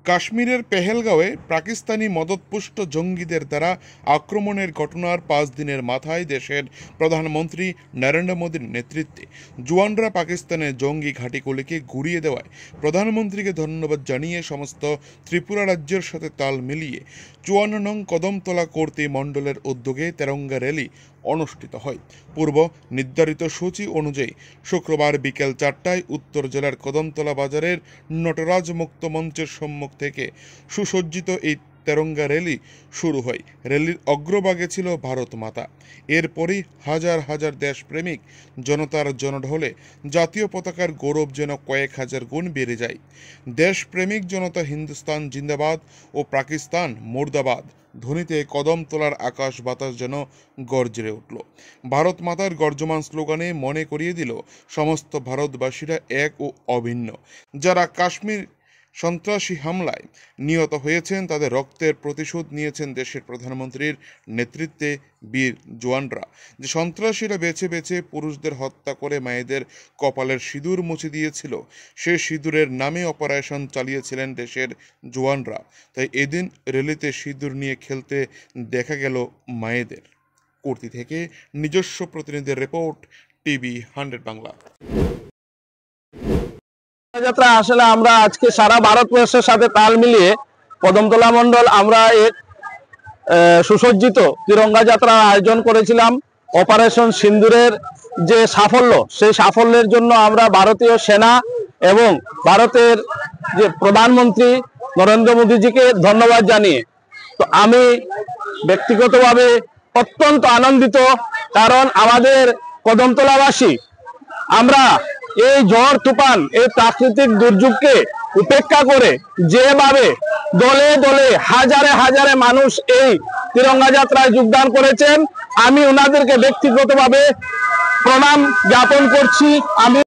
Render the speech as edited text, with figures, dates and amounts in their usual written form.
কাশ্মীরের পেহেলগাঁওয়ে পাকিস্তানি মদতপুষ্ট জঙ্গিদের দ্বারা আক্রমণের ঘটনার 5 দিনের মাথায় দেশের প্রধানমন্ত্রী নরেন্দ্র মোদীর নেতৃত্বে জওয়ানরা পাকিস্তানের জঙ্গি ঘাঁটিগুলিকে গুড়িয়ে দেওয়ায় প্রধানমন্ত্রীকে ধন্যবাদ জানিয়ে সমস্ত ত্রিপুরা রাজ্যের সাথে তাল মিলিয়ে 54 নং কদমতলা কর্তৃ মণ্ডলের উদ্যোগে তেরঙ্গা র্যালি অনুষ্ঠিত হয়। পূর্ব নির্ধারিত সূচি অনুযায়ী শুক্রবার বিকেল 4টায় উত্তর জেলার কদমতলা বাজারের নটরাজ মুক্ত মঞ্চের সম্মুখ থেকে সুসজ্জিত এই তেরঙ্গা র্যালি শুরু হয়। র্যালির অগ্রভাগে ছিল ভারত মাতা। এরপরই হাজার হাজার দেশপ্রেমিক জনতার জনঢলে জাতীয় পতাকার গৌরব যেন কয়েক হাজার গুণ বেড়ে যায়। দেশপ্রেমিক জনতা হিন্দুস্তান জিন্দাবাদ ও পাকিস্তান মুর্দাবাদ ধ্বনিতে কদমতলার আকাশ বাতাস যেন গর্জে উঠল। ভারত মাতার গর্জমান স্লোগানে মনে করিয়ে দিল সমস্ত ভারতবাসীরা এক ও অভিন্ন। যারা কাশ্মীর সন্ত্রাসী হামলায় নিহত হয়েছেন তাদের রক্তের প্রতিশোধ নিয়েছেন দেশের প্রধানমন্ত্রীর নেতৃত্বে বীর জওয়ানরা। যে সন্ত্রাসীরা বেছে বেছে পুরুষদের হত্যা করে মায়েদের কপালের সিঁদুর মুছে দিয়েছিল, সেই সিঁদুরের নামে অপারেশন চালিয়েছিলেন দেশের জওয়ানরা। তাই এদিন র্যালিতে সিঁদুর নিয়ে খেলতে দেখা গেল মায়েদের। কর্তৃ থেকে নিজস্ব প্রতিনিধির রিপোর্ট, টিভি 100 বাংলা। যাত্রা আসলে আমরা আজকে সারা ভারতবর্ষের সাথে তাল মিলিয়ে কদমতলা মণ্ডল আমরা এক সুসজ্জিত তিরঙ্গা যাত্রার আয়োজন করেছিলাম। অপারেশন সিন্দুরের যে সাফল্য, সেই সাফল্যের জন্য আমরা ভারতীয় সেনা এবং ভারতের যে প্রধানমন্ত্রী নরেন্দ্র মোদীজিকে ধন্যবাদ জানিয়ে তো আমি ব্যক্তিগতভাবে অত্যন্ত আনন্দিত, কারণ আমাদের কদমতলাবাসী আমরা এই ঝড় তুফান, এই প্রাকৃতিক দুর্যোগকে উপেক্ষা করে যেভাবে দলে দলে হাজারে হাজারে মানুষ এই তিরঙ্গা যাত্রায় যোগদান করেছেন, আমি ওনাদেরকে ব্যক্তিগতভাবে প্রণাম জ্ঞাপন করছি। আমি